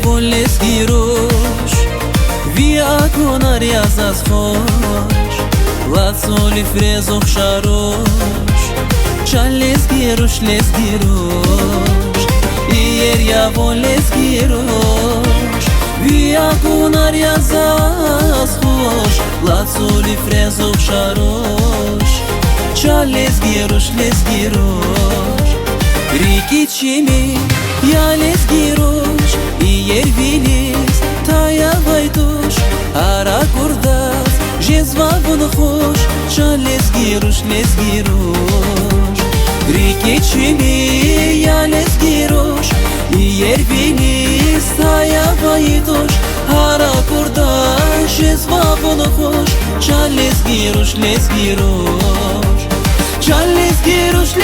voles girosh Via konaria zas khosh Latsoli frezo sharosh Chales girosh les girosh Ieria voles girosh Via konaria zas khosh Latsoli frezo sharosh Chales girosh les girosh Riki chimi ja les girosh Ier vilis taya vajdosh Ara kurdas jezva vën khosh Qa les girosh Riki chimi ja les girosh Ier vilis taya vajdosh Ara kurdas jezva vën khosh Qa les girosh Qa les girosh